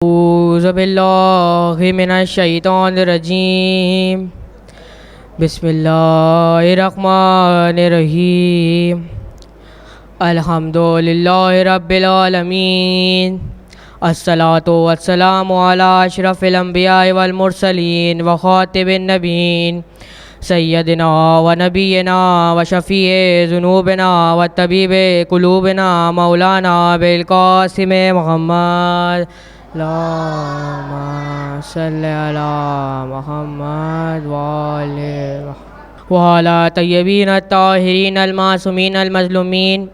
اعوذ باللہ من الشیطان الرجیم بسم اللہ الرحمن الرحیم الحمدللہ رب العالمین الصلاۃ والسلام علی اشرف الانبیاء والمرسلین وخاتم النبیین سیدنا و نبینا و شفیع ذنوبنا و طبیب قلوبنا مولانا بالقاسم محمد اللہم صلی علی محمد وعلی طیبین الطاہرین المعصومین المظلومین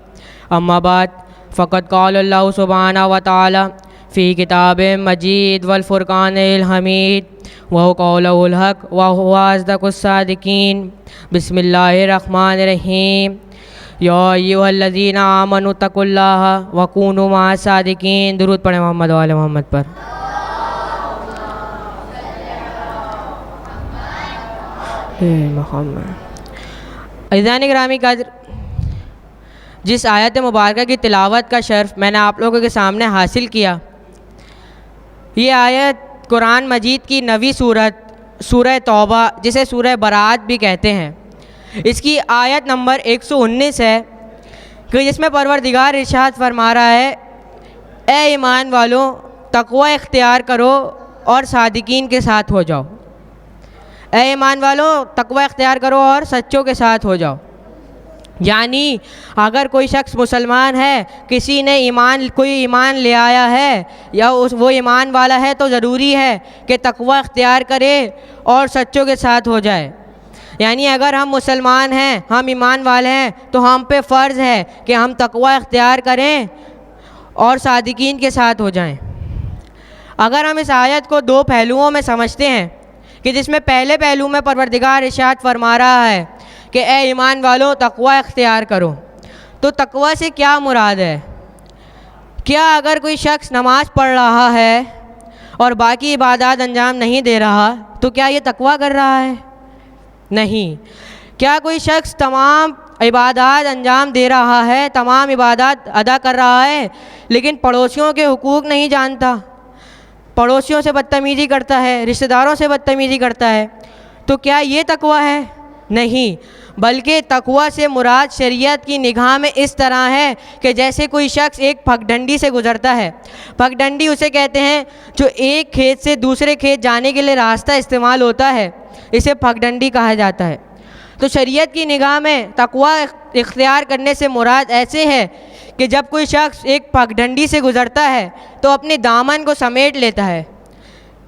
اما بعد فقد قال اللہ سبحانہ وتعالی فی کتاب مجید والفرقان الحمید وهو قوله الحق وهو اصدق الصادقین بسم اللہ الرحمن الرحیم یا ایھا الذین آمنوا اتقوا اللہ وکونوا مع الصادقین۔ درود پڑھیں محمد و آل محمد پر۔ عزیزان گرامی قدر، جس آیت مبارکہ کی تلاوت کا شرف میں نے آپ لوگوں کے سامنے حاصل کیا، یہ آیت قرآن مجید کی 9ویں سورت سورہ توبہ، جسے سورہ برات بھی کہتے ہیں، اس کی آیت نمبر 119 ہے کہ جس میں پروردگار ارشاد فرما رہا ہے، اے ایمان والوں تقوی اختیار کرو اور صادقین کے ساتھ ہو جاؤ۔ اے ایمان والوں تقوی اختیار کرو اور سچوں کے ساتھ ہو جاؤ۔ یعنی اگر کوئی شخص مسلمان ہے، کسی نے کوئی ایمان لے آیا ہے یا وہ ایمان والا ہے، تو ضروری ہے کہ تقوی اختیار کرے اور سچوں کے ساتھ ہو جائے۔ یعنی اگر ہم مسلمان ہیں، ہم ایمان والے ہیں، تو ہم پہ فرض ہے کہ ہم تقوی اختیار کریں اور صادقین کے ساتھ ہو جائیں۔ اگر ہم اس آیت کو 2 پہلوؤں میں سمجھتے ہیں کہ جس میں پہلے پہلو میں پروردگار ارشاد فرما رہا ہے کہ اے ایمان والوں تقوی اختیار کرو، تو تقوی سے کیا مراد ہے؟ کیا اگر کوئی شخص نماز پڑھ رہا ہے اور باقی عبادات انجام نہیں دے رہا تو کیا یہ تقوی کر رہا ہے؟ نہیں۔ کیا کوئی شخص تمام عبادات انجام دے رہا ہے، تمام عبادات ادا کر رہا ہے، لیکن پڑوسیوں کے حقوق نہیں جانتا، پڑوسیوں سے بدتمیزی کرتا ہے، رشتہ داروں سے بدتمیزی کرتا ہے، تو کیا یہ تقوی ہے؟ نہیں، بلکہ تقوی سے مراد شریعت کی نگاہ میں اس طرح ہے کہ جیسے کوئی شخص ایک پگڈنڈی سے گزرتا ہے۔ پگڈنڈی اسے کہتے ہیں جو ایک کھیت سے دوسرے کھیت جانے کے لیے راستہ استعمال ہوتا ہے، اسے پگڈنڈی کہا جاتا ہے۔ تو شریعت کی نگاہ میں تقوی اختیار کرنے سے مراد ایسے ہے کہ جب کوئی شخص ایک پگڈنڈی سے گزرتا ہے تو اپنے دامن کو سمیٹ لیتا ہے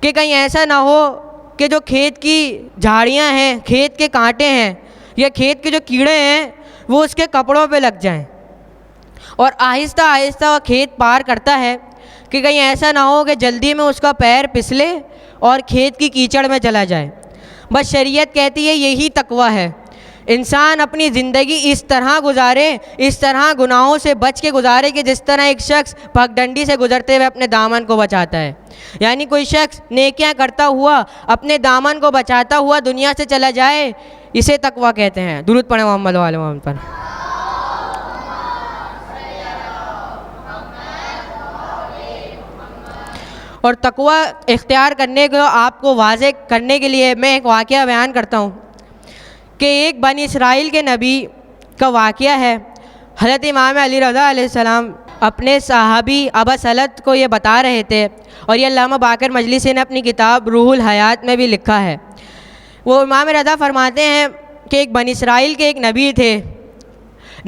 کہ کہیں ایسا نہ ہو کہ جو کھیت کی جھاڑیاں ہیں، کھیت کے کانٹے ہیں یا کھیت کے جو کیڑے ہیں وہ اس کے کپڑوں پہ لگ جائیں، اور آہستہ آہستہ وہ کھیت پار کرتا ہے کہ کہیں ایسا نہ ہو کہ جلدی میں اس کا پیر پھسلے اور کھیت کی کیچڑ میں چلا جائے۔ بس شریعت کہتی ہے یہی تقوی ہے، انسان اپنی زندگی اس طرح گزارے، اس طرح گناہوں سے بچ کے گزارے کہ جس طرح ایک شخص پگڈنڈی سے گزرتے ہوئے اپنے دامن کو بچاتا ہے۔ یعنی کوئی شخص نیکیاں کرتا ہوا اپنے دامن کو بچاتا ہوا دنیا سے چلا جائے، اسے تقوی کہتے ہیں۔ درود پڑھیں محمد و آل محمد پر۔ اور تقوی اختیار کرنے کو آپ کو واضح کرنے کے لیے میں ایک واقعہ بیان کرتا ہوں کہ ایک بنی اسرائیل کے نبی کا واقعہ ہے۔ حضرت امام علی رضا علیہ السلام اپنے صحابی ابا سلط کو یہ بتا رہے تھے، اور یہ علامہ باقر مجلسی نے اپنی کتاب روح الحیات میں بھی لکھا ہے۔ وہ امام رضا فرماتے ہیں کہ ایک بنی اسرائیل کے ایک نبی تھے۔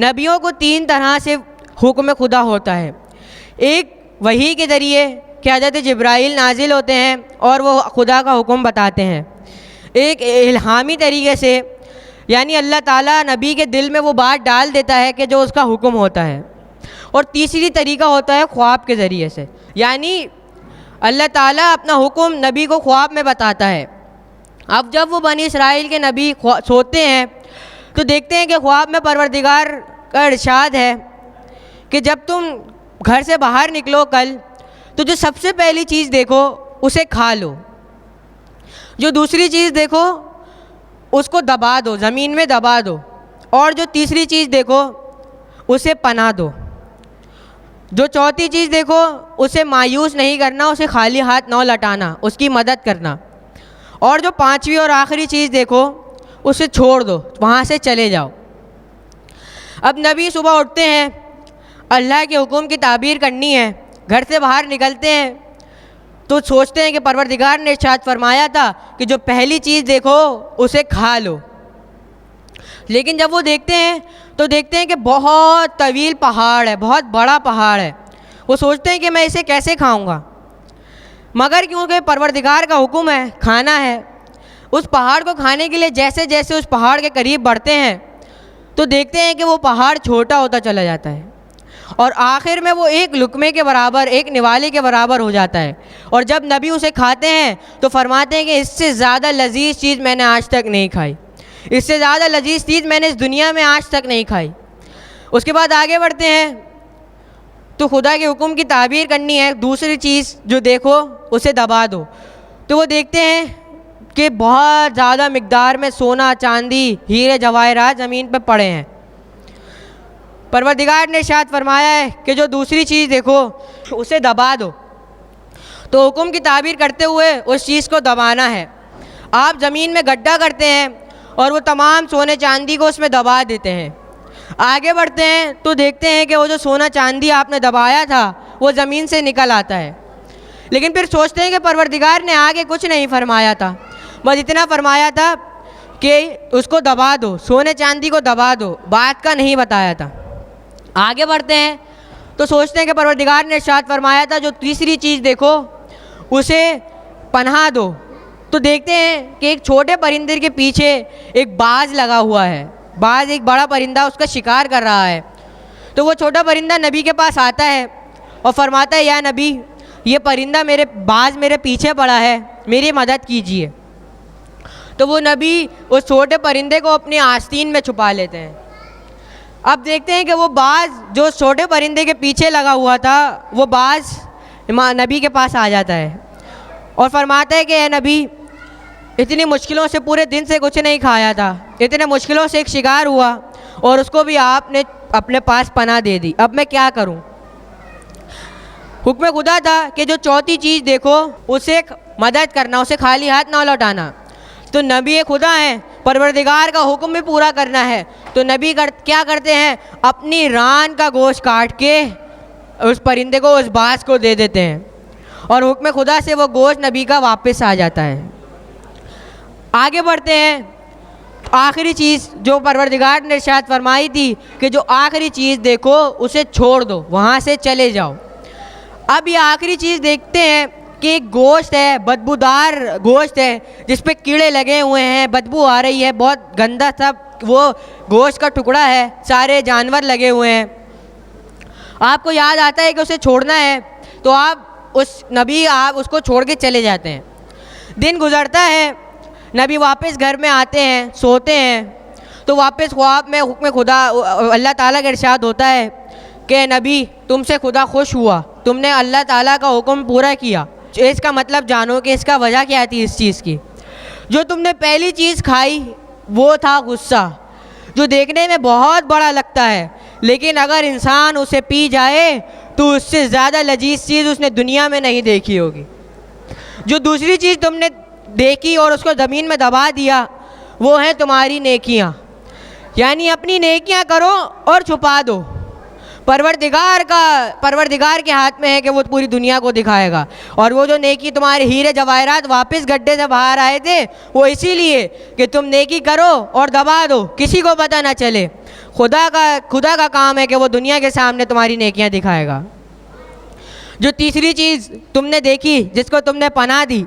نبیوں کو 3 طرح سے حکم خدا ہوتا ہے۔ ایک وحی کے ذریعے کہ حضرت جبرائیل نازل ہوتے ہیں اور وہ خدا کا حکم بتاتے ہیں۔ ایک الہامی طریقے سے، یعنی اللہ تعالیٰ نبی کے دل میں وہ بات ڈال دیتا ہے کہ جو اس کا حکم ہوتا ہے۔ اور تیسری طریقہ ہوتا ہے خواب کے ذریعے سے، یعنی اللہ تعالیٰ اپنا حکم نبی کو خواب میں بتاتا ہے۔ اب جب وہ بنی اسرائیل کے نبی سوتے ہیں تو دیکھتے ہیں کہ خواب میں پروردگار کا ارشاد ہے کہ جب تم گھر سے باہر نکلو کل، تو جو سب سے پہلی چیز دیکھو اسے کھا لو، جو دوسری چیز دیکھو اس کو دبا دو، زمین میں دبا دو، اور جو تیسری چیز دیکھو اسے پناہ دو۔ جو چوتھی چیز دیکھو اسے مایوس نہیں کرنا، اسے خالی ہاتھ نہ لوٹانا، اس کی مدد کرنا. اور جو پانچویں اور آخری چیز دیکھو اسے چھوڑ دو، وہاں سے چلے جاؤ. اب نبی صبح اٹھتے ہیں، اللہ کے حکم کی تعبیر کرنی ہے، گھر سے باہر نکلتے ہیں تو سوچتے ہیں کہ پروردگار نے ارشاد فرمایا تھا کہ جو پہلی چیز دیکھو اسے کھا لو. لیکن جب وہ دیکھتے ہیں تو دیکھتے ہیں کہ بہت طویل پہاڑ ہے، بہت بڑا پہاڑ ہے. وہ سوچتے ہیں کہ میں اسے کیسے کھاؤں گا، مگر کیونکہ پروردگار کا حکم ہے، کھانا ہے. اس پہاڑ کو کھانے کے لیے جیسے جیسے اس پہاڑ کے قریب بڑھتے ہیں تو دیکھتے ہیں کہ وہ پہاڑ چھوٹا ہوتا چلا جاتا ہے اور آخر میں وہ ایک لقمے کے برابر، ایک نوالے کے برابر ہو جاتا ہے. اور جب نبی اسے کھاتے ہیں تو فرماتے ہیں کہ اس سے زیادہ لذیذ چیز میں نے آج تک نہیں کھائی، اس سے زیادہ لذیذ چیز میں نے اس دنیا میں آج تک نہیں کھائی. اس کے بعد آگے بڑھتے ہیں تو خدا کے حکم کی تعبیر کرنی ہے. دوسری چیز جو دیکھو اسے دبا دو. تو وہ دیکھتے ہیں کہ بہت زیادہ مقدار میں سونا، چاندی، ہیرے جواہرات زمین پہ پڑے ہیں. پروردگار نے ارشاد فرمایا ہے کہ جو دوسری چیز دیکھو اسے دبا دو. تو حکم کی تعبیر کرتے ہوئے اس چیز کو دبانا ہے. آپ زمین میں گڈھا کرتے ہیں اور وہ تمام سونے چاندی کو اس میں دبا دیتے ہیں. آگے بڑھتے ہیں تو دیکھتے ہیں کہ وہ جو سونا چاندی آپ نے دبایا تھا وہ زمین سے نکل آتا ہے. لیکن پھر سوچتے ہیں کہ پروردگار نے آگے کچھ نہیں فرمایا تھا، بس اتنا فرمایا تھا کہ اس کو دبا دو، سونے چاندی کو دبا دو، بات کا نہیں بتایا تھا. آگے بڑھتے ہیں تو سوچتے ہیں کہ پروردگار نے ارشاد فرمایا تھا جو تیسری چیز دیکھو اسے پناہ دو. تو دیکھتے ہیں کہ ایک چھوٹے پرندے کے پیچھے ایک باز لگا ہوا ہے. باز ایک بڑا پرندہ اس کا شکار کر رہا ہے. تو وہ چھوٹا پرندہ نبی کے پاس آتا ہے اور فرماتا ہے یا نبی یہ پرندہ باز میرے پیچھے پڑا ہے، میری مدد کیجیے. تو وہ نبی اس چھوٹے پرندے کو اپنے آستین میں چھپا لیتے ہیں. اب دیکھتے ہیں کہ وہ باز جو چھوٹے پرندے کے پیچھے لگا ہوا تھا وہ باز نبی کے پاس آ جاتا ہے اور فرماتا ہے کہ اے نبی اتنی مشکلوں سے پورے دن سے کچھ نہیں کھایا تھا، اتنے مشکلوں سے ایک شکار ہوا اور اس کو بھی آپ نے اپنے پاس پناہ دے دی، اب میں کیا کروں. حکم خدا تھا کہ جو چوتھی چیز دیکھو اسے مدد کرنا، اسے خالی ہاتھ نہ لوٹانا. تو نبی خدا ہیں، پروردگار کا حکم بھی پورا کرنا ہے. تو نبی کیا کرتے ہیں، اپنی ران کا گوشت کاٹ کے اس پرندے کو، اس باز کو دے دیتے ہیں اور حکم خدا سے وہ گوشت نبی کا واپس آ جاتا ہے. آگے بڑھتے ہیں. آخری چیز جو پروردگار نے ارشاد فرمائی تھی کہ جو آخری چیز دیکھو اسے چھوڑ دو، وہاں سے چلے جاؤ. اب یہ آخری چیز دیکھتے ہیں کہ ایک گوشت ہے، بدبودار گوشت ہے جس پہ کیڑے لگے ہوئے ہیں، بدبو آ رہی ہے، بہت گندا سا وہ گوشت کا ٹکڑا ہے، سارے جانور لگے ہوئے ہیں. آپ کو یاد آتا ہے کہ اسے چھوڑنا ہے تو آپ اس کو چھوڑ کے چلے جاتے ہیں. دن گزرتا ہے، نبی واپس گھر میں آتے ہیں، سوتے ہیں تو واپس خواب میں حکم خدا اللہ تعالیٰ کا ارشاد ہوتا ہے کہ نبی تم سے خدا خوش ہوا، تم نے اللہ تعالیٰ کا حکم پورا کیا. اس کا مطلب جانو کہ اس کا وجہ کیا تھی اس چیز کی. جو تم نے پہلی چیز کھائی وہ تھا غصہ، جو دیکھنے میں بہت بڑا لگتا ہے لیکن اگر انسان اسے پی جائے تو اس سے زیادہ لذیذ چیز اس نے دنیا میں نہیں دیکھی ہوگی. جو دوسری چیز تم نے دیکھی اور اس کو زمین میں دبا دیا وہ ہیں تمہاری نیکیاں، یعنی اپنی نیکیاں کرو اور چھپا دو. پروردگار کے ہاتھ میں ہے کہ وہ پوری دنیا کو دکھائے گا. اور وہ جو نیکی تمہارے ہیرے جواہرات واپس گڈھے سے باہر آئے تھے وہ اسی لیے کہ تم نیکی کرو اور دبا دو، کسی کو پتہ نہ چلے. خدا کا کام ہے کہ وہ دنیا کے سامنے تمہاری نیکیاں دکھائے گا. جو تیسری چیز تم نے دیکھی جس کو تم نے پناہ دی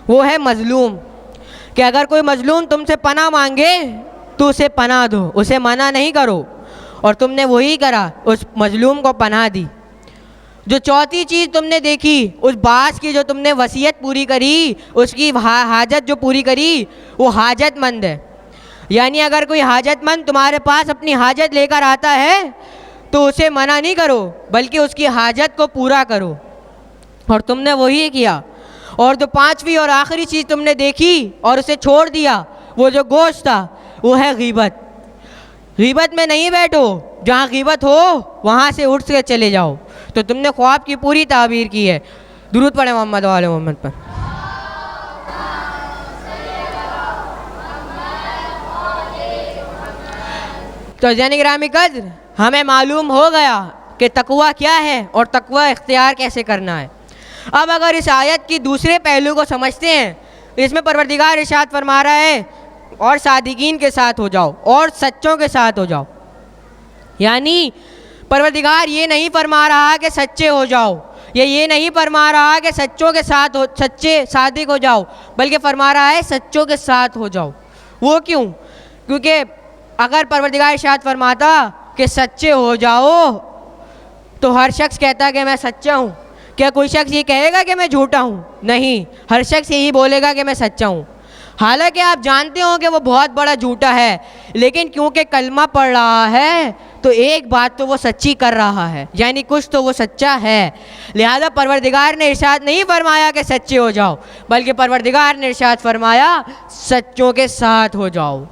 وہ ہے مظلوم، کہ اگر کوئی مظلوم تم سے پناہ مانگے تو اسے پناہ دو، اسے منع نہیں کرو. اور تم نے وہی کرا، اس مظلوم کو پناہ دی. جو چوتھی چیز تم نے دیکھی اس باز کی، جو تم نے وصیت پوری کری، اس کی حاجت جو پوری کری وہ حاجت مند ہے. یعنی اگر کوئی حاجت مند تمہارے پاس اپنی حاجت لے کر آتا ہے تو اسے منع نہیں کرو بلکہ اس کی حاجت کو پورا کرو، اور تم نے وہی کیا. اور جو پانچویں اور آخری چیز تم نے دیکھی اور اسے چھوڑ دیا وہ جو گوشت تھا وہ ہے غیبت. غیبت میں نہیں بیٹھو، جہاں غیبت ہو وہاں سے اٹھ کے چلے جاؤ. تو تم نے خواب کی پوری تعبیر کی ہے. درود پڑھیں محمد و آل محمد پر. تو عزیزان گرامی قدر، ہمیں معلوم ہو گیا کہ تقویٰ کیا ہے اور تقویٰ اختیار کیسے کرنا ہے. اب اگر اس آیت کی دوسرے پہلو کو سمجھتے ہیں، اس میں پروردگار ارشاد فرما رہا ہے اور صادقین کے ساتھ ہو جاؤ اور سچوں کے ساتھ ہو جاؤ. یعنی پروردگار یہ نہیں فرما رہا کہ سچے ہو جاؤ، یہ نہیں فرما رہا کہ سچوں کے ساتھ سچے صادق ہو جاؤ، بلکہ فرما رہا ہے سچوں کے ساتھ ہو جاؤ. وہ کیوں؟ کیونکہ اگر پروردگار ارشاد فرماتا کہ سچے ہو جاؤ تو ہر شخص کہتا کہ میں سچا ہوں. کیا کوئی شخص یہ کہے گا کہ میں جھوٹا ہوں؟ نہیں، ہر شخص یہی بولے گا کہ میں سچا ہوں. حالانکہ آپ جانتے ہوں کہ وہ بہت بڑا جھوٹا ہے، لیکن کیونکہ کلمہ پڑھ رہا ہے تو ایک بات تو وہ سچی کر رہا ہے، یعنی کچھ تو وہ سچا ہے. لہذا پروردگار نے ارشاد نہیں فرمایا کہ سچے ہو جاؤ، بلکہ پروردگار نے ارشاد فرمایا سچوں کے ساتھ ہو جاؤ.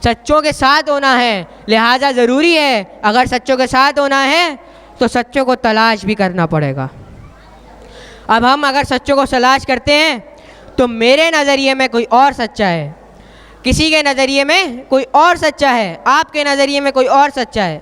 سچوں کے ساتھ ہونا ہے. لہذا ضروری ہے اگر سچوں کے ساتھ ہونا ہے تو سچوں کو تلاش بھی کرنا پڑے گا. اب ہم اگر سچوں کو تلاش کرتے ہیں تو میرے نظریے میں کوئی اور سچا ہے، کسی کے نظریے میں کوئی اور سچا ہے، آپ کے نظریے میں کوئی اور سچا ہے.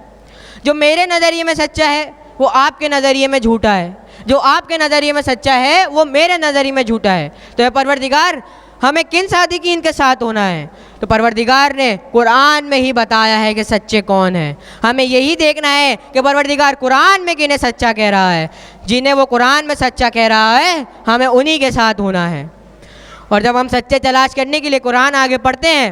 جو میرے نظریے میں سچا ہے وہ آپ کے نظریے میں جھوٹا ہے، جو آپ کے نظریے میں سچا ہے وہ میرے نظریے میں جھوٹا ہے. تو اے پروردگار ہمیں کن صادقین کے ساتھ ہونا ہے؟ تو پروردگار نے قرآن میں ہی بتایا ہے کہ سچے کون ہیں. ہمیں یہی دیکھنا ہے کہ پروردگار قرآن میں کنہیں سچا کہہ رہا ہے. جنہیں وہ قرآن میں سچا کہہ رہا ہے ہمیں انہی کے ساتھ ہونا ہے. اور جب ہم سچے تلاش کرنے کے لیے قرآن آگے پڑھتے ہیں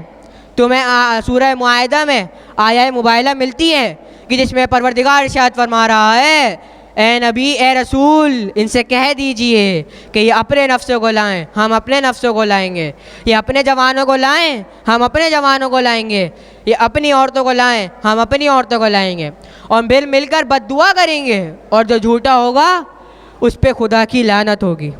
تو میں سورہ معاہدہ میں آیہ مبائلہ ملتی ہے کہ جس میں پروردگار ارشاد فرما رہا ہے اے نبی، اے رسول، ان سے کہہ دیجئے کہ یہ اپنے نفسوں کو لائیں، ہم اپنے نفسوں کو لائیں گے. یہ اپنے جوانوں کو لائیں، ہم اپنے جوانوں کو لائیں گے. یہ اپنی عورتوں کو لائیں، ہم اپنی عورتوں کو لائیں گے. اور مل کر بد دعا کریں گے، اور جو جھوٹا ہوگا اس پہ خدا کی لعنت ہوگی.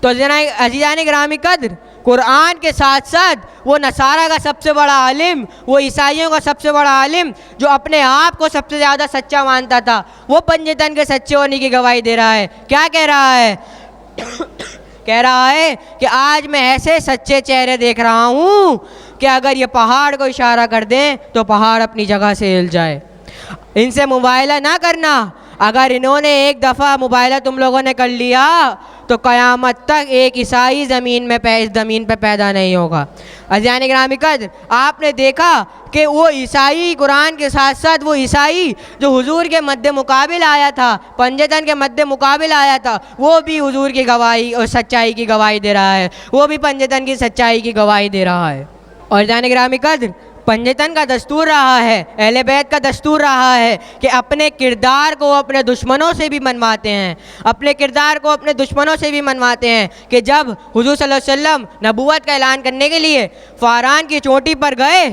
تو عزیزان گرامی قدر، قرآن کے ساتھ ساتھ وہ نصارہ کا سب سے بڑا عالم، وہ عیسائیوں کا سب سے بڑا عالم جو اپنے آپ کو سب سے زیادہ سچا مانتا تھا، وہ پنجتن کے سچے ہونے کی گواہی دے رہا ہے. کیا کہہ رہا ہے؟ کہہ رہا ہے کہ آج میں ایسے سچے چہرے دیکھ رہا ہوں کہ اگر یہ پہاڑ کو اشارہ کر دیں تو پہاڑ اپنی جگہ سے ہل جائے. ان سے مباہلہ نہ کرنا. اگر انہوں نے ایک دفعہ مباہلہ تم لوگوں نے کر لیا تو قیامت تک ایک عیسائی اس زمین پہ پیدا نہیں ہوگا. عزیزان گرامی قدر، آپ نے دیکھا کہ وہ عیسائی قرآن کے ساتھ ساتھ وہ عیسائی جو حضور کے مد مقابل آیا تھا، پنجتن کے مد مقابل آیا تھا، وہ بھی حضور کی گواہی اور سچائی کی گواہی دے رہا ہے، وہ بھی پنجتن کی سچائی کی گواہی دے رہا ہے. اور عزیزان گرامی قدر، پنجتن کا دستور رہا ہے، اہل بیت کا دستور رہا ہے کہ اپنے کردار کو اپنے دشمنوں سے بھی منواتے ہیں، اپنے کردار کو اپنے دشمنوں سے بھی منواتے ہیں. کہ جب حضور صلی اللہ علیہ وسلم نبوت کا اعلان کرنے کے لیے فاران کی چوٹی پر گئے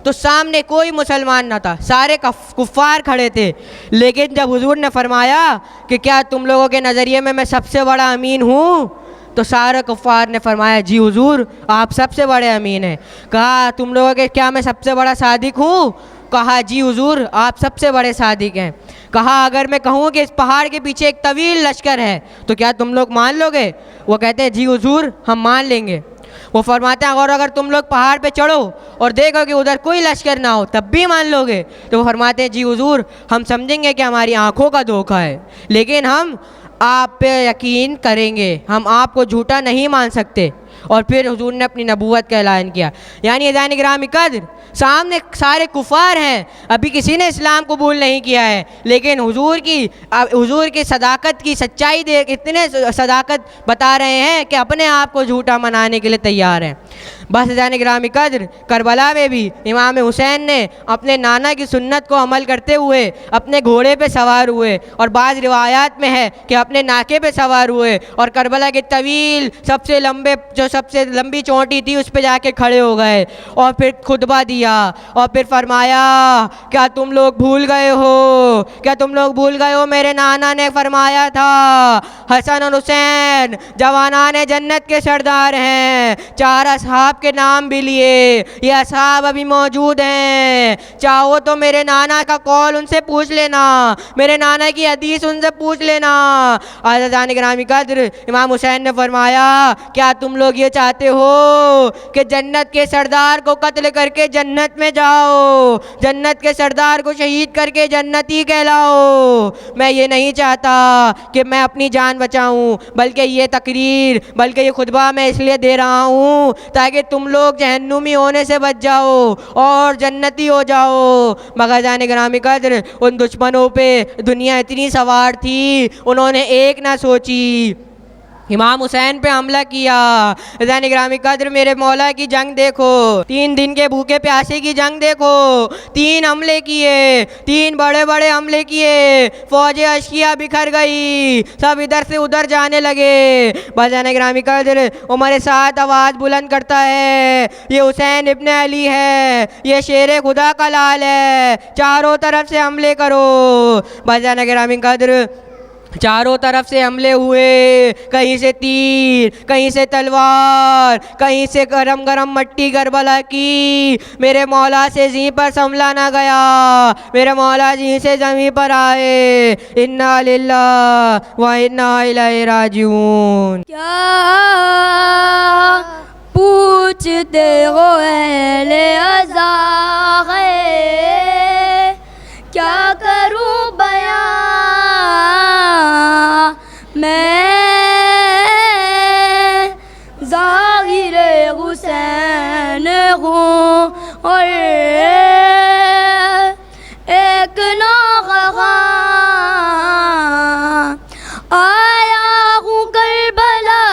تو سامنے کوئی مسلمان نہ تھا، سارے کفار کھڑے تھے. لیکن جب حضور نے فرمایا کہ کیا تم لوگوں کے نظریے میں سب سے بڑا امین ہوں، تو سارے کفار نے فرمایا جی حضور آپ سب سے بڑے امین ہیں. کہا تم لوگوں کے کیا میں سب سے بڑا صادق ہوں؟ کہا جی حضور آپ سب سے بڑے صادق ہیں. کہا اگر میں کہوں کہ اس پہاڑ کے پیچھے ایک طویل لشکر ہے تو کیا تم لوگ مان لو گے؟ وہ کہتے ہیں جی حضور ہم مان لیں گے. وہ فرماتے ہیں اگر تم لوگ پہاڑ پہ چڑھو اور دیکھو کہ ادھر کوئی لشکر نہ ہو تب بھی مان لو گے؟ تو وہ فرماتے ہیں جی حضور ہم سمجھیں گے کہ ہماری آنکھوں کا دھوکہ ہے، لیکن ہم آپ پہ یقین کریں گے، ہم آپ کو جھوٹا نہیں مان سکتے. اور پھر حضور نے اپنی نبوت کا اعلان کیا. یعنی عزیزان گرامی قدر، سامنے سارے کفار ہیں، ابھی کسی نے اسلام قبول نہیں کیا ہے، لیکن حضور کی صداقت کی سچائی دیکھ اتنے صداقت بتا رہے ہیں کہ اپنے آپ کو جھوٹا منانے کے لیے تیار ہیں. بس عزیزان گرامی قدر، کربلا میں بھی امام حسین نے اپنے نانا کی سنت کو عمل کرتے ہوئے اپنے گھوڑے پہ سوار ہوئے، اور بعض روایات میں ہے کہ اپنے ناکے پہ سوار ہوئے، اور کربلا کے طویل سب سے لمبی چوٹی تھی اس پہ جا کے کھڑے ہو گئے، اور پھر خطبہ دیا، اور پھر فرمایا کیا تم لوگ بھول گئے ہو، کیا تم لوگ بھول گئے ہو میرے نانا نے فرمایا تھا حسن اور حسین جوانان جنت کے سردار ہیں، چار اصحاب آپ کے نام بھی لیے. یہ اصحاب ابھی موجود ہیں, چاہو تو میرے نانا کا قول ان سے پوچھ لینا, میرے نانا کی حدیث ان سے پوچھ لینا. عزیزان گرامی قدر, امام حسین نے فرمایا کیا تم لوگ یہ چاہتے ہو کہ جنت کے سردار کو قتل کر کے جنت میں جاؤ, جنت کے سردار کو شہید کر کے جنتی کہلاؤ؟ میں یہ نہیں چاہتا کہ میں اپنی جان بچاؤں, بلکہ یہ تقریر, بلکہ یہ خطبہ میں اس لیے دے رہا ہوں تاکہ تم لوگ جہنمی ہونے سے بچ جاؤ اور جنتی ہو جاؤ. مگر جان گرامی قدر, ان دشمنوں پہ دنیا اتنی سوار تھی, انہوں نے ایک نہ سوچی, امام حسین پہ حملہ کیا. عزیزان گرامی قدر, میرے مولا کی جنگ دیکھو, 3 دن کے بھوکے پیاسے کی جنگ دیکھو, 3 حملے کیے, 3 بڑے بڑے حملے کیے, فوج اشکیا بکھر گئی, سب ادھر سے ادھر جانے لگے. عزیزان گرامی قدر, عمر سعد آواز بلند کرتا ہے, یہ حسین ابن علی ہے, یہ شیر خدا کا لال ہے, چاروں طرف سے حملے کرو. عزیزان گرامی قدر, چاروں طرف سے حملے ہوئے, کہیں سے تیر, کہیں سے تلوار, کہیں سے گرم گرم مٹی کربلا کی. میرے مولا سے زمین پر سنبھلا نہ گیا, میرے مولا جی سے زمین پر آئے. انا للہ و انا الیہ راجعون. کیا پوچھتے ہو اہل عزا ہے, کیا کروں بیان میں ظاہر حسین ہوں اور ایک ناغہ آیا ہوں کربلا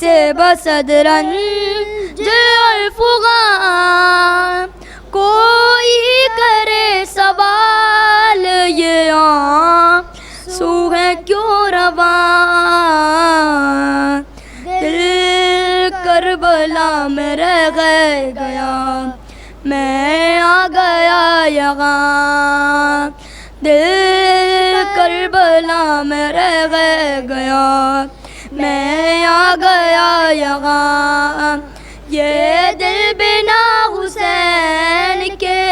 سے بصدرنج الفغان. کوئی کرے سوال یہ آنسو ہے کیوں رواں, دل کربلا میں رہ گیا, میں آ گیا یہاں. دل کربلا میں رہ گیا, میں آ گیا یہاں. یہ دل بنا حسین کے,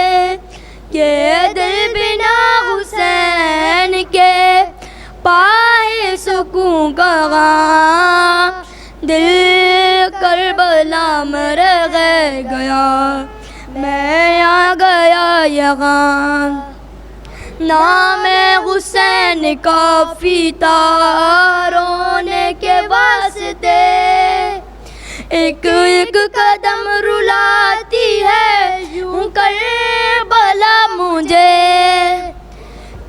یہ دل بنا حسین کے پائے سکون کہاں. دل کربلا میں رہ گیا, میں آ گیا یہاں. نام حسین کافی تھا رونے کے واسطے, ایک ایک قدم رلاتی ہے یوں کربلا مجھے.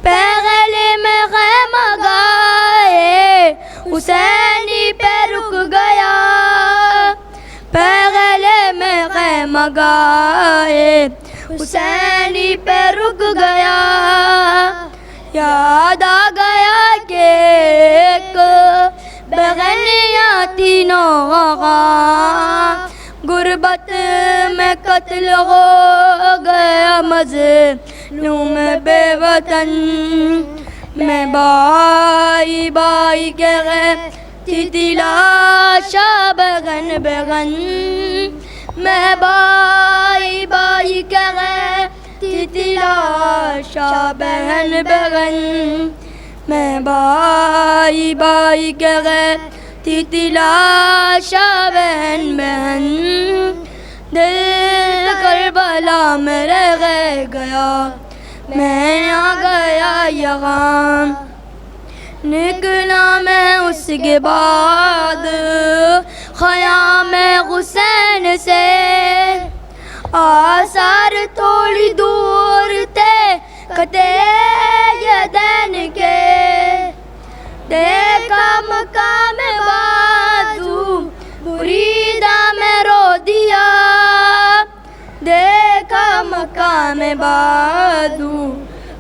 پہلے میں خیمہ گائے حسینی پہ رک گیا, پہلے میں خیمہ گائے حسینی پہ رک گیا. یاد آ گیا کہ ایک بغلیاں تینوں آغا, غربت میں قتل ہو گیا مظلوم بے وطن. میں بائی بائی کے غیر تلاشا بغن بغن, میں بائی بائی کے غیر تلاشا بغن بغن. میں بائی بائی کے غیر تلاشا بہن بہن. دل کربلا میں رہ گیا, میں آ گیا یہاں. نکلا میں اس کے بعد خیام حسین سے, آثار تھوڑی دور تھے قطع یدین کے. دیکھا مقام بازو بریدہ میں رو دیا, دیکھا مقام بازو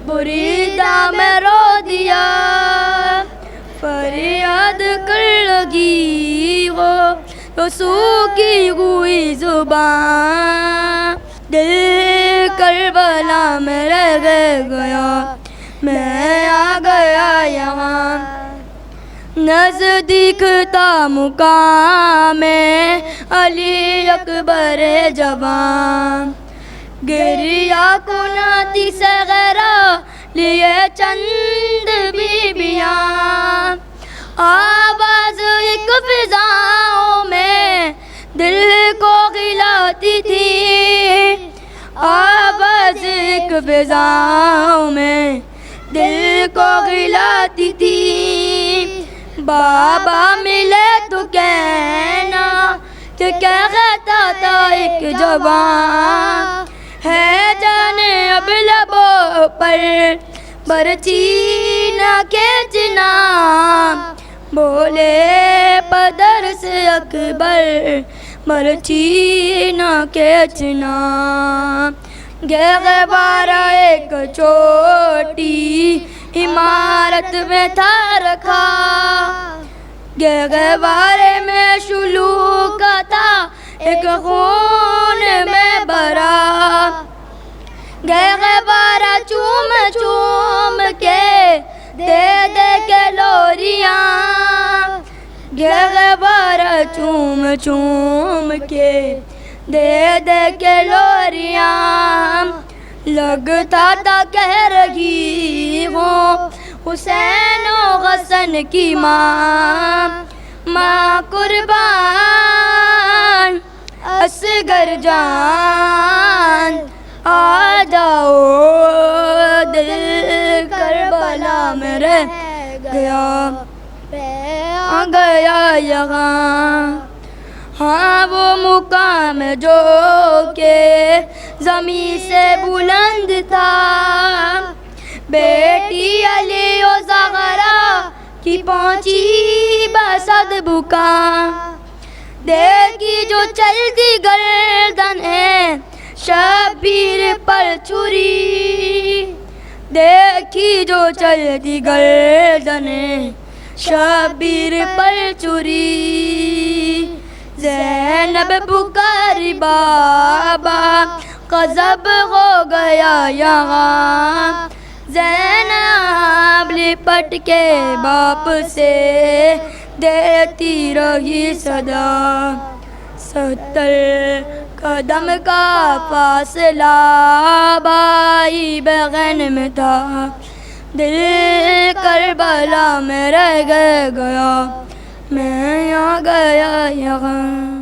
بریدہ میں رو دیا. فریاد کر لگی وہ سوکھی ہوئی زبان. دل کربلا میں رہ گیا, میں آ گیا یہاں. نزدیک تھا مقام علی اکبر جوان گریا کناتی صغرا لیے چند بیبیاں آواز ایک فضاؤں میں دل کو ہلاتی تھی آواز ایک فضاؤں میں دل کو ہلاتی تھی بابا ملے تو کہنا کہ کہتا تھا ایک جوان ہے جانے اب لبوں پر برچی نہ کھینچنا بولے پدر سے اکبر برچی نہ کھینچنا گہوارہ ایک چھوٹی عمارت میں تھا رکھا گہوارے میں شلوک تھا ایک خون میں بھرا گہوارہ چوم چوم کے دے دے کے لوریاں گہوارہ چوم چوم کے دے دے کے لوریاں لگتا تھا کہہ رہی ہوں حسین و حسن کی ماں قربان اصغر جان آ جاؤ دل کربلا میں رہ گیا یہاں ہاں وہ مقام جو کہ زمین سے بلند تھا بیٹی علی و زہرا کی پہنچی بسد بکا دیکھی جو چلتی گردن ہے شبیر پر چھری دیکھی جو چلتی گردن ہے شبیر پر چھری زینب پکاری بابا غضب ہو گیا یہاں زینب لپٹ کے باپ سے دیتی رہی صدا 70 قدم کا فاصلہ بائی بہن میں تھا دل کربلا میں رہ گیا میں آ گیا یہاں